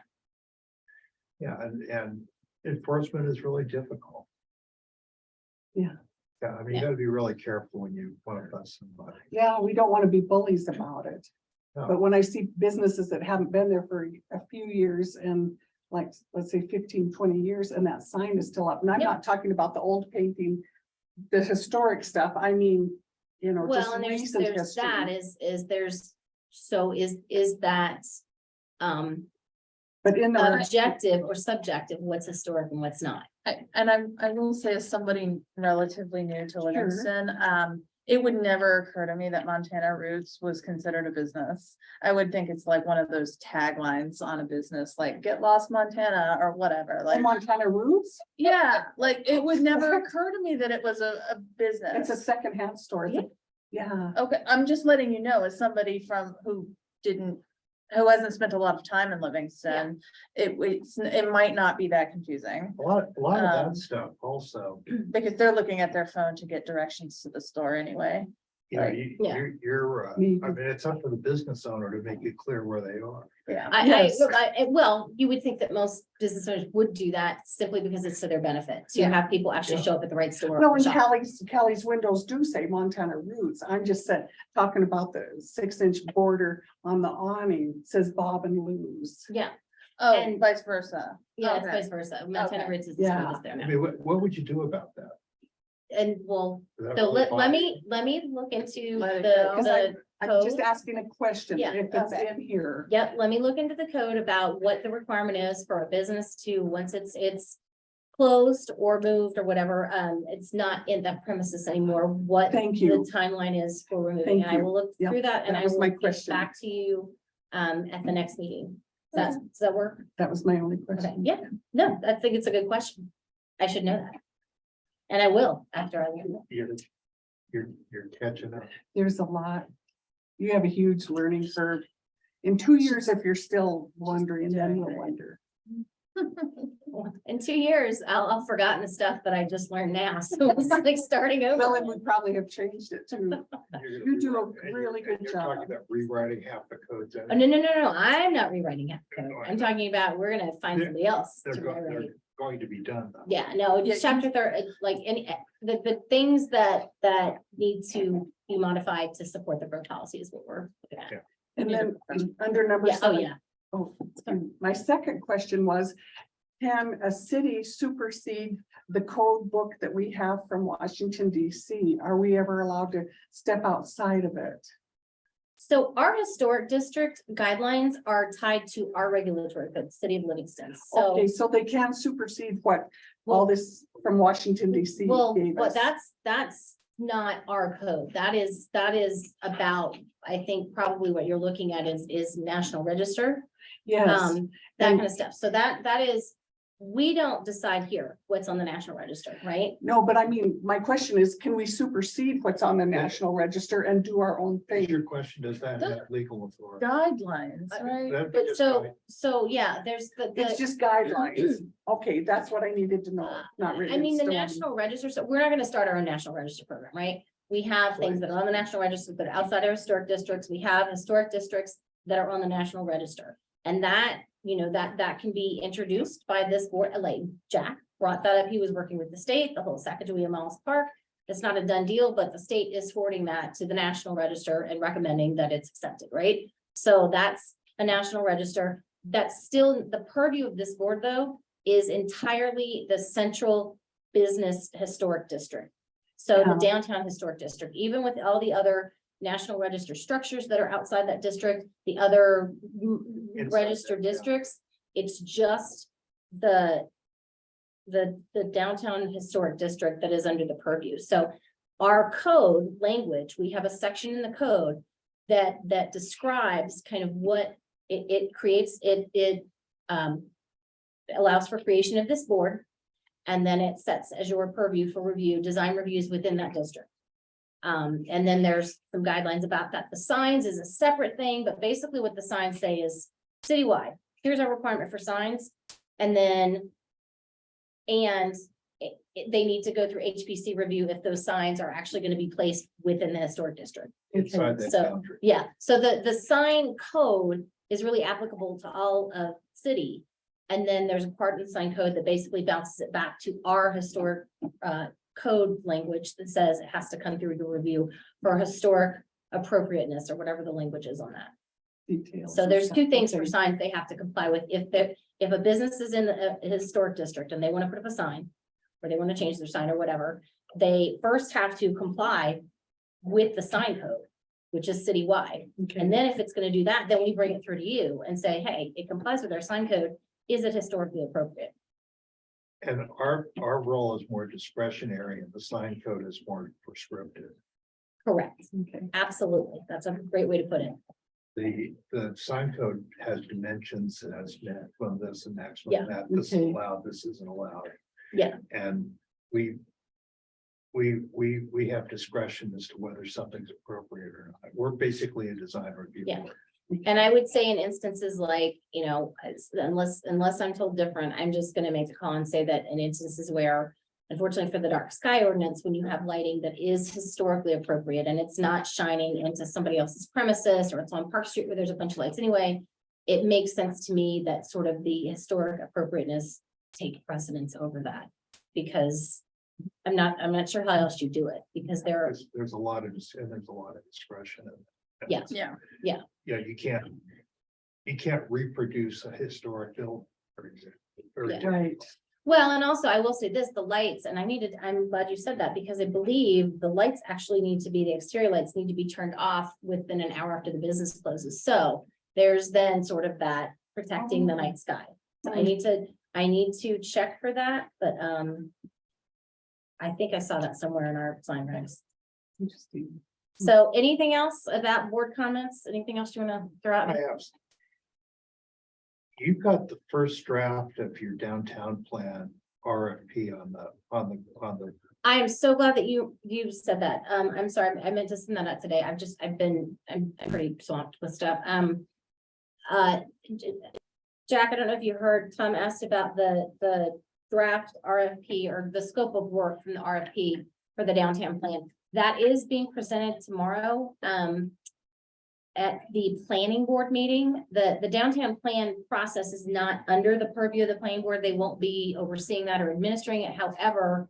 Yeah, and enforcement is really difficult. Yeah. Yeah, I mean, you Yeah. gotta be really careful when you want to bust somebody. Yeah, we don't want to be bullies about it. No. But when I see businesses that haven't been there for a few years and like, let's say 15, 20 years, and that sign is still up, and I'm Yep. not talking about the old painting, the historic stuff, I mean, you know, well, just and there's recent that history. is there's, so is that But in our, objective or subjective, what's historic and what's not? I will say as somebody relatively new to Livingston, it would never occur to me that Montana Roots was considered a business. I would think it's like one of those taglines on a business, like get lost Montana or whatever, like, Montana Roots, yeah, like it would never occur to me that it was a business. it's a secondhand store. Yeah. Yeah, Okay, I'm just letting you know, as somebody who hasn't spent a lot of time in Livingston, it might not be that confusing. A lot of Um, that stuff also, Because they're looking at their phone to get directions to the store anyway. you know, Right. Yeah. you're, Me. I mean, it's up to the business owner to make it clear where they are. Yeah. Yes. Well, you would think that most business owners would do that simply because it's to their benefit, to Yeah. have people actually Yeah. show up at the right store. well, and shop. Kelly's windows do say Montana Roots, I'm just talking about the 6-inch border on the awning, says Bob and Lou's. Yeah, Oh, And- vice versa. yeah, it's Okay. vice versa. Montana Okay. Ritz is the Yeah. smallest there I now. mean, what would you do about that? And well, Is that so really let fine? me look into Let it go. the I'm just code. asking a question, Yeah, if it's okay. in here. Yep, let me look into the code about what the requirement is for a business to, once it's closed or moved or whatever, it's not in that premises anymore, what Thank the you. timeline is for removing. Thank And I you. will look Yep, through that and that I was will my get question. back to you at the next meeting. Does that work? That was my only Okay, question. yeah, no, I think it's a good question. I should know that. And I will after I learn it. You're catching up. There's a lot. You have a huge learning curve. In 2 years, if you're still wondering, then you'll wonder. In 2 years, I'll forgotten the stuff that I just learned now, so it's like starting Well, over. and we probably have changed it too. You do a really good You're talking job. about rewriting half the codes. Oh, no, I'm not rewriting it. I'm talking about, we're gonna find somebody else They're to rewrite. they're going to be done though. Yeah, no, just chapter third, like any, the things that need to be modified to support the growth policy is what we're looking at. And then under number Yeah, oh, 7. yeah. Oh, my second question was, can a city supersede the code book that we have from Washington DC? Are we ever allowed to step outside of it? So our historic district guidelines are tied to our regulatory code, City of Livingston. So, Okay, so they can supersede what all this from Washington DC well, gave but us. that's not our code. That is about, I think probably what you're looking at is National Register. Yes, That and- kind of stuff. So that is, we don't decide here what's on the National Register, right? no, but I mean, my question is, can we supersede what's on the National Register and do our own Is your thing? question, does that have legal authority? Guidelines, right? That'd be But just so, fine. so yeah, there's It's just guidelines. Okay, that's what I needed to know, not really. I mean, the National Register, so we're not gonna start our own National Register program, right? We have things that are on the National Register, but outside our historic districts, we have historic districts that are on the National Register. And that, you know, that can be introduced by this board, like Jack brought that up, he was working with the state, the whole Sacagawea Mouse Park. It's not a done deal, but the state is forwarding that to the National Register and recommending that it's accepted, right? So that's a National Register. That's still the purview of this board, though, is entirely the central business historic district. So the Yeah. downtown historic district, even with all the other National Register structures that are outside that district, the other Inside registered that, yeah. districts, it's just the downtown historic district that is under the purview. So our code language, we have a section in the code that describes kind of what it creates, it allows for creation of this board. And then it sets as your purview for review, design reviews within that district. And then there's some guidelines about that. The signs is a separate thing, but basically what the signs say is citywide. Here's our requirement for signs. And then, they need to go through HPC review if those signs are actually going to be placed within the historic district. Inside that So, boundary. yeah, so the sign code is really applicable to all of city. And then there's a part of the sign code that basically bounces it back to our historic code language that says it has to come through the review for historic appropriateness or whatever the language is on that. Details So and there's stuff. two things for Okay. signs they have to comply with. If a business is in a historic district and they want to put up a sign, or they want to change their sign or whatever, they first have to comply with the sign code, which is citywide. Okay. And then if it's gonna do that, then we bring it through to you and say, hey, it complies with our sign code. Is it historically appropriate? And our role is more discretionary and the sign code is more prescriptive. Correct. Okay. Absolutely. That's a great way to put it. The sign code has dimensions, it has minimum this and maximum Yeah. that, this is Okay. allowed, this isn't allowed. Yeah. And we have discretion as to whether something's appropriate or not. We're basically a design review Yeah. board. And I would say in instances like, you know, unless I'm told different, I'm just gonna make the call and say that in instances where, unfortunately for the dark sky ordinance, when you have lighting that is historically appropriate and it's not shining into somebody else's premises or it's on Park Street where there's a bunch of lights anyway, it makes sense to me that sort of the historic appropriateness take precedence over that. Because I'm not sure how else you do it, because there are, There's a lot of, and there's a lot of discretion. And Yeah. Yeah. Yeah, you can't reproduce a historic building, for example. or- Yeah. Right. well, and also I will say this, the lights, and I'm glad you said that, because I believe the lights actually need to be, the exterior lights need to be turned off within an hour after the business closes. So there's then sort of that protecting the night sky. So I need to check for that, but I think I saw that somewhere in our sign regs. Interesting. So anything else about board comments? Anything else you want to throw out? I have. You've got the first draft of your downtown plan RFP on the. I am so glad that you said that. I'm sorry, I meant to send that out today. I'm pretty swamped with stuff. Jack, I don't know if you heard, Tom asked about the draft RFP or the scope of work from the RFP for the downtown plan. That is being presented tomorrow, at the planning board meeting. The downtown plan process is not under the purview of the planning board. They won't be overseeing that or administering it. However,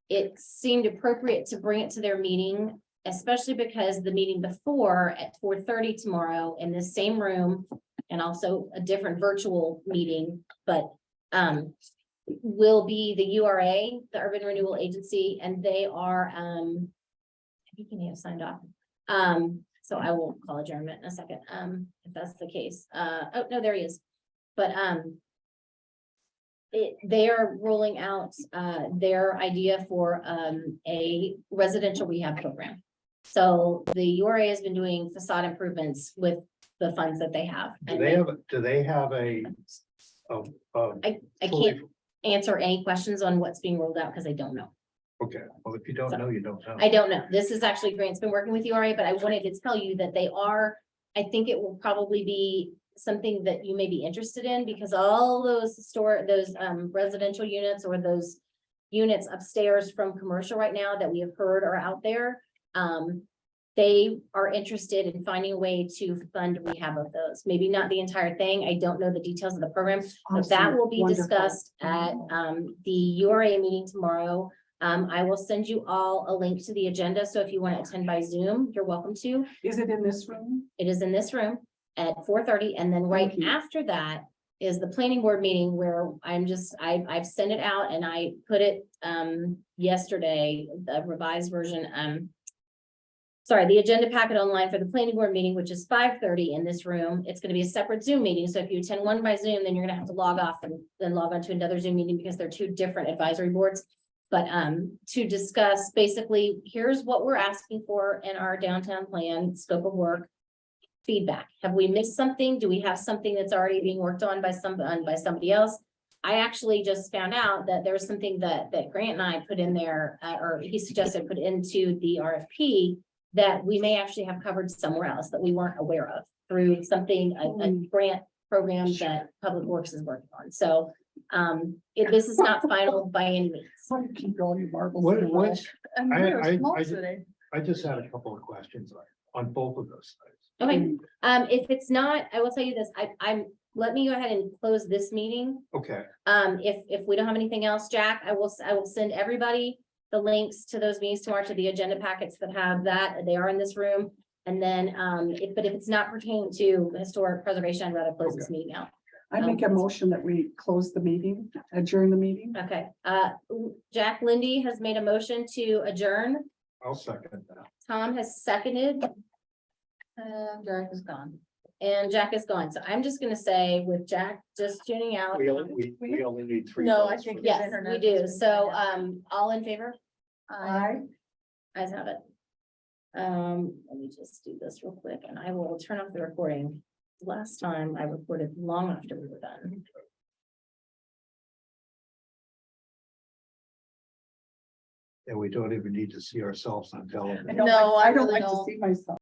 it seemed appropriate to bring it to their meeting, especially because the meeting before at 4:30 tomorrow in the same room, and also a different virtual meeting, but will be the URA, the Urban Renewal Agency, and they are I think you may have signed off. So I will call adjournment in a second, if that's the case. Oh, no, there he is. But, they are rolling out, their idea for, a residential rehab program. So the URA has been doing facade improvements with the funds that they have. Do they have a? I can't answer any questions on what's being rolled out because I don't know. Okay, well, if you don't know, you don't know. I don't know. This is actually Grant's been working with URA, but I wanted to tell you that they are, I think it will probably be something that you may be interested in because all those residential units or those units upstairs from commercial right now that we have heard are out there. They are interested in finding a way to fund rehab of those. Maybe not the entire thing. I don't know the details of the program, but that will be Wonderful. discussed at the URA meeting tomorrow. I will send you all a link to the agenda. So if you want to attend by Zoom, you're welcome to. Is it in this room? It is in this room at 4:30, and then right Thank you. after that is the planning board meeting where I've sent it out and I put it yesterday, the revised version. Sorry, the agenda packet online for the planning board meeting, which is 5:30 in this room. It's gonna be a separate Zoom meeting. So if you attend one by Zoom, then you're gonna have to log off and then log on to another Zoom meeting because they're two different advisory boards. But to discuss, basically, here's what we're asking for in our downtown plan, scope of work. Feedback. Have we missed something? Do we have something that's already being worked on by somebody else? I actually just found out that there's something that Grant and I put in there, or he suggested put into the RFP that we may actually have covered somewhere else that we weren't aware of through something, a grant program that Public Works is working on. So this is not final by any means. How do you keep all your marbles? What- in a row? what- And I- we're a I- small I- city. I just had a couple of questions on both of those things. Okay, if it's not, I will tell you this, let me go ahead and close this meeting. Okay, If we don't have anything else, Jack, I will send everybody the links to those meetings tomorrow, to the agenda packets that have that. They are in this room. And then, if it's not pertaining to historic preservation, I'd rather close this meeting out. I make a motion that we close the meeting, adjourn the meeting. Okay, Jack Lindy has made a motion to adjourn. I'll second that. Tom has seconded. And Jack is gone. And Jack is gone. So I'm just gonna say with Jack just tuning out. We only need three. No, I votes think for yes. that. Yes, we internet do. is So, internet. all in favor? I Guys have it. Let me just do this real quick and I will turn off the recording. Last time I recorded long after we were done. And we don't even need to see ourselves on television. I don't No, like- I I don't really like to don't. see myself.